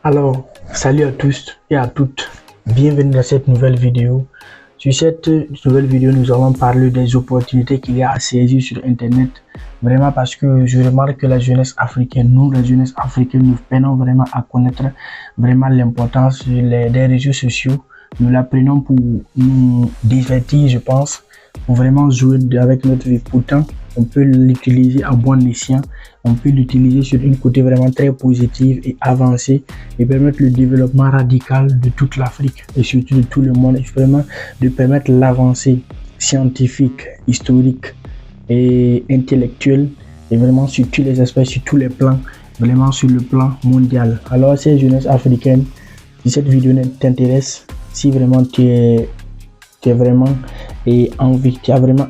Alors, salut à tous et à toutes, bienvenue dans cette nouvelle vidéo. Sur cette nouvelle vidéo, nous allons parler des opportunités qu'il y a à saisir sur Internet. Vraiment parce que je remarque que la jeunesse africaine, la jeunesse africaine, nous peinons vraiment à connaître vraiment l'importance des réseaux sociaux. Nous l'apprenons pour nous divertir, je pense, pour vraiment jouer avec notre vie. Pourtant, on peut l'utiliser à bon escient, on peut l'utiliser sur une côté vraiment très positive et avancée et permettre le développement radical de toute l'Afrique et surtout de tout le monde et vraiment de permettre l'avancée scientifique, historique et intellectuelle et vraiment sur tous les aspects, sur tous les plans, vraiment sur le plan mondial. Alors, ces jeunesses africaines, si cette vidéo t'intéresse, si vraiment tu as vraiment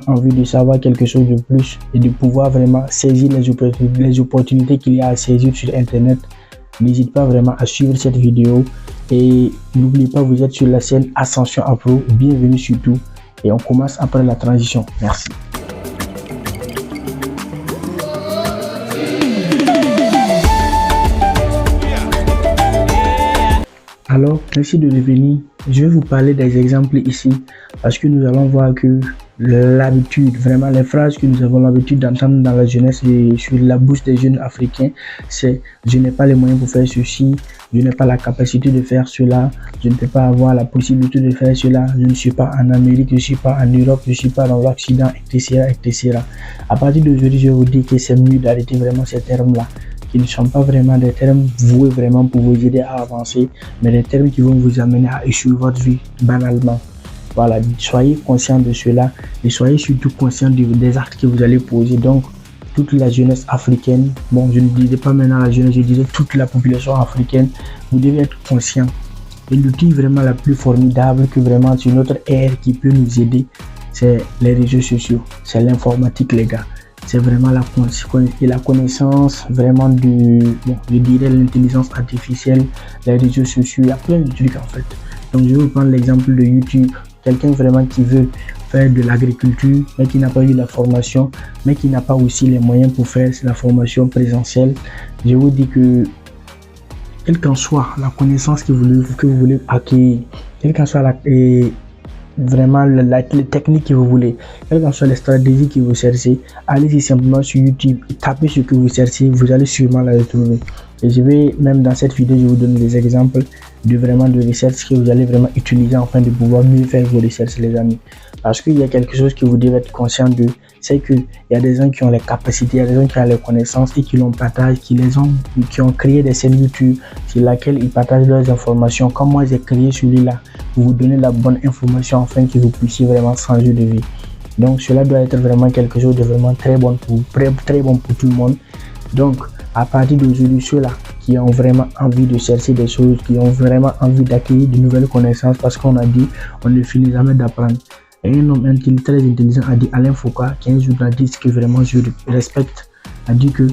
envie de savoir quelque chose de plus et de pouvoir vraiment saisir les opportunités qu'il y a à saisir sur Internet, n'hésite pas vraiment à suivre cette vidéo et n'oubliez pas, vous êtes sur la chaîne Ascension Afro, bienvenue surtout et on commence après la transition. Merci. Alors, merci de revenir. Je vais vous parler des exemples ici parce que nous allons voir que l'habitude, vraiment les phrases que nous avons l'habitude d'entendre dans la jeunesse et sur la bouche des jeunes africains, c'est « je n'ai pas les moyens pour faire ceci, je n'ai pas la capacité de faire cela, je ne peux pas avoir la possibilité de faire cela, je ne suis pas en Amérique, je ne suis pas en Europe, je ne suis pas dans l'Occident, etc., etc. » À partir d'aujourd'hui, je vais vous dire que c'est mieux d'arrêter vraiment ces termes-là, qui ne sont pas vraiment des termes voués vraiment pour vous aider à avancer, mais des termes qui vont vous amener à échouer votre vie banalement. Voilà, soyez conscient de cela et soyez surtout conscient des actes que vous allez poser. Donc, toute la jeunesse africaine, bon, je ne disais pas maintenant la jeunesse, je disais toute la population africaine, vous devez être conscient. Et l'outil vraiment la plus formidable que vraiment sur notre ère qui peut nous aider, c'est les réseaux sociaux, c'est l'informatique, les gars. C'est vraiment la connaissance vraiment je dirais l'intelligence artificielle, les réseaux sociaux, il y a plein de trucs en fait. Donc je vais vous prendre l'exemple de YouTube, quelqu'un vraiment qui veut faire de l'agriculture, mais qui n'a pas eu la formation, mais qui n'a pas aussi les moyens pour faire la formation présentielle. Je vous dis que, quelle qu'en soit la connaissance que vous voulez acquérir, quelle qu'en soit vraiment les techniques que vous voulez, quelles que soient les stratégies que vous cherchez, allez simplement sur YouTube, tapez ce que vous cherchez, vous allez sûrement la retrouver. Et je vais même dans cette vidéo, je vous donner des exemples de recherches que vous allez vraiment utiliser afin de pouvoir mieux faire vos recherches, les amis. Parce qu'il y a quelque chose que vous devez être conscient de, c'est qu'il y a des gens qui ont les capacités, il y a des gens qui ont les connaissances et qui l'ont partagé, qui ont créé des chaînes YouTube sur laquelle ils partagent leurs informations. Comme moi j'ai créé celui-là pour vous donner la bonne information afin que vous puissiez vraiment changer de vie. Donc cela doit être vraiment quelque chose de vraiment très bon pour tout le monde. Donc à partir d'aujourd'hui, ceux-là qui ont vraiment envie de chercher des choses, qui ont vraiment envie d'acquérir de nouvelles connaissances, parce qu'on a dit, on ne finit jamais d'apprendre. Et un homme très intelligent a dit, Alain Foucault, qui est un journaliste que vraiment je respecte, a dit que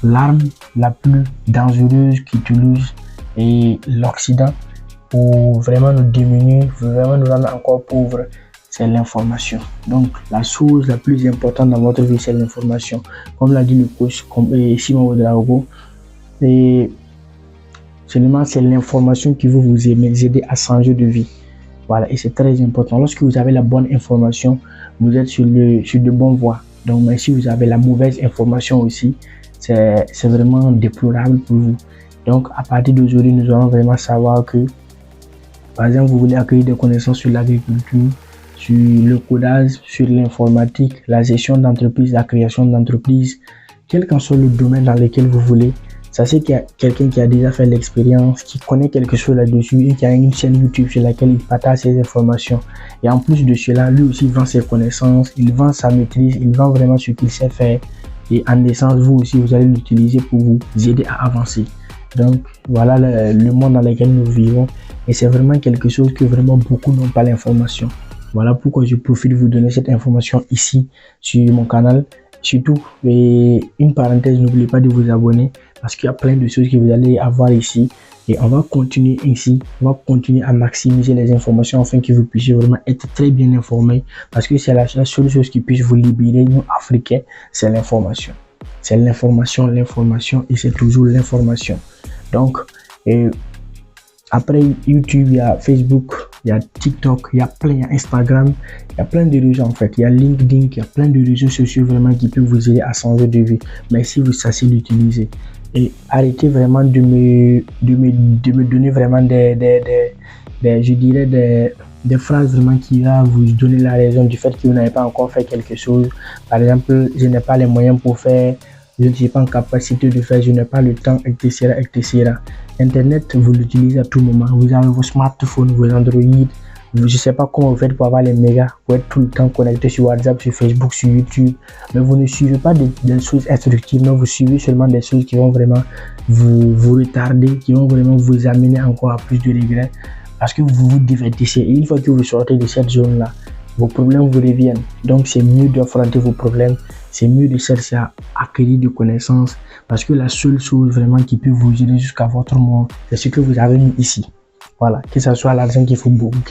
l'arme la plus dangereuse qu'utilise l'Occident pour vraiment nous diminuer, vraiment nous rendre encore pauvres, c'est l'information. Donc la chose la plus importante dans votre vie, c'est l'information. Comme l'a dit le coach Simon Ouedraogo, et seulement c'est l'information qui va vous aider à changer de vie. Voilà, et c'est très important. Lorsque vous avez la bonne information, vous êtes sur de bonnes voies. Donc, mais si vous avez la mauvaise information aussi, c'est vraiment déplorable pour vous. Donc, à partir d'aujourd'hui, nous allons vraiment savoir que, par exemple, vous voulez acquérir des connaissances sur l'agriculture, sur le codage, sur l'informatique, la gestion d'entreprise, la création d'entreprise, quel qu'en soit le domaine dans lequel vous voulez. Sachez qu'il y a quelqu'un qui a déjà fait l'expérience, qui connaît quelque chose là-dessus et qui a une chaîne YouTube sur laquelle il partage ses informations. Et en plus de cela, lui aussi vend ses connaissances, il vend sa maîtrise, il vend vraiment ce qu'il sait faire. Et en essence, vous aussi, vous allez l'utiliser pour vous aider à avancer. Donc, voilà le monde dans lequel nous vivons. Et c'est vraiment quelque chose que vraiment beaucoup n'ont pas l'information. Voilà pourquoi je profite de vous donner cette information ici sur mon canal. Surtout, une parenthèse, n'oubliez pas de vous abonner parce qu'il y a plein de choses que vous allez avoir ici. Et on va continuer ici, on va continuer à maximiser les informations afin que vous puissiez vraiment être très bien informés. Parce que c'est la seule chose qui puisse vous libérer, nous Africains, c'est l'information. C'est l'information et c'est toujours l'information. Donc, Après YouTube, il y a Facebook, il y a TikTok, il y a Instagram, il y a plein de réseaux en fait. Il y a LinkedIn, il y a plein de réseaux sociaux vraiment qui peuvent vous aider à changer de vie. Mais si vous sachez l'utiliser. Et arrêtez vraiment de me donner vraiment je dirais des phrases vraiment qui va vous donner la raison du fait que vous n'avez pas encore fait quelque chose. Par exemple, je n'ai pas les moyens pour faire, je ne suis pas en capacité de faire, je n'ai pas le temps, etc., etc. Internet, vous l'utilisez à tout moment. Vous avez vos smartphones, vos Android. Je ne sais pas comment vous faites pour avoir les mégas, pour être tout le temps connecté sur WhatsApp, sur Facebook, sur YouTube. Mais vous ne suivez pas des choses instructives, mais vous suivez seulement des choses qui vont vraiment vous retarder, qui vont vraiment vous amener encore à plus de regrets. Parce que vous vous divertissez. Et une fois que vous sortez de cette zone-là, vos problèmes vous reviennent. Donc, c'est mieux d'affronter vos problèmes. C'est mieux de chercher à acquérir des connaissances. Parce que la seule chose vraiment qui peut vous aider jusqu'à votre mort, c'est ce que vous avez mis ici. Voilà. Que ce soit l'argent que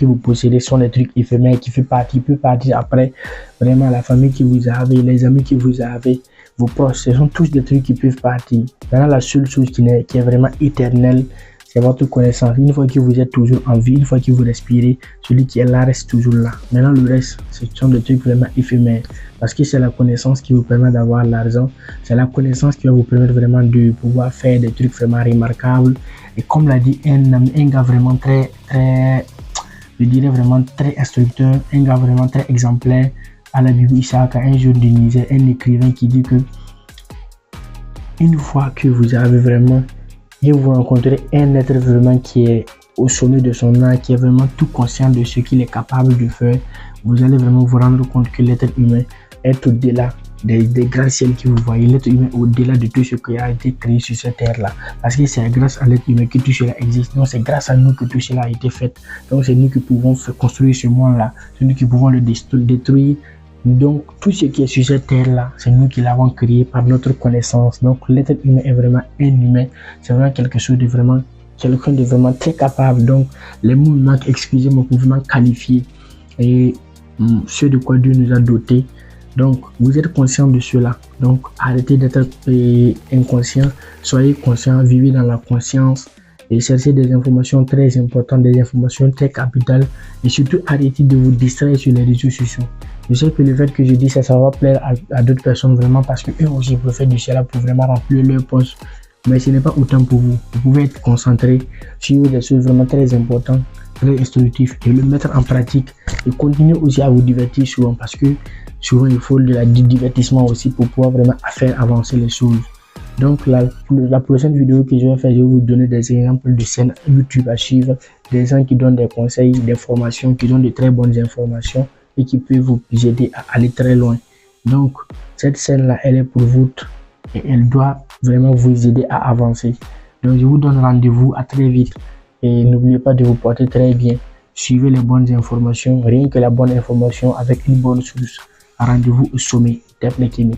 vous possédez, sont des trucs éphémères qui peut partir après. Vraiment, la famille que vous avez, les amis que vous avez, vos proches, ce sont tous des trucs qui peuvent partir. Maintenant, la seule chose qui est vraiment éternelle, c'est votre connaissance. Une fois que vous êtes toujours en vie, une fois que vous respirez, celui qui est là reste toujours là. Maintenant, le reste, ce sont des trucs vraiment éphémères. Parce que c'est la connaissance qui vous permet d'avoir l'argent. C'est la connaissance qui va vous permettre vraiment de pouvoir faire des trucs vraiment remarquables. Et comme l'a dit un gars vraiment je dirais vraiment très instructeur, un gars vraiment très exemplaire, à la Bible Isaac, un jeune du Niger, un écrivain qui dit que une fois que vous avez vraiment et vous rencontrez un être vraiment qui est au sommet de son âge, qui est vraiment tout conscient de ce qu'il est capable de faire, vous allez vraiment vous rendre compte que l'être humain est au-delà des grands ciels que vous voyez. L'être humain est au-delà de tout ce qui a été créé sur cette terre-là. Parce que c'est grâce à l'être humain que tout cela existe. Donc c'est grâce à nous que tout cela a été fait. Donc c'est nous qui pouvons construire ce monde-là. C'est nous qui pouvons le détruire. Donc, tout ce qui est sur cette terre-là, c'est nous qui l'avons créé par notre connaissance. Donc, l'être humain est vraiment un humain. C'est vraiment quelque chose de vraiment, quelqu'un de vraiment très capable. Donc, les mots manquent, excusez-moi, pour vraiment qualifier et ce de quoi Dieu nous a dotés. Donc, vous êtes conscient de cela. Donc, arrêtez d'être inconscient. Soyez conscient, vivez dans la conscience et cherchez des informations très importantes, des informations très capitales. Et surtout, arrêtez de vous distraire sur les réseaux sociaux. Je sais que le fait que je dis ça, ça va plaire à d'autres personnes vraiment parce qu'eux aussi profitent de cela pour vraiment remplir leur poste. Mais ce n'est pas autant pour vous. Vous pouvez être concentré sur des choses vraiment très importantes, très instructives et le mettre en pratique. Et continuer aussi à vous divertir souvent parce que souvent il faut du divertissement aussi pour pouvoir vraiment faire avancer les choses. Donc la prochaine vidéo que je vais faire, je vais vous donner des exemples de chaînes YouTube à suivre, des gens qui donnent des conseils, des formations, qui donnent de très bonnes informations et qui peut vous aider à aller très loin. Donc, cette scène-là, elle est pour vous et elle doit vraiment vous aider à avancer. Donc, je vous donne rendez-vous à très vite et n'oubliez pas de vous porter très bien. Suivez les bonnes informations, rien que la bonne information avec une bonne source. Rendez-vous au sommet. Tep les Kémy.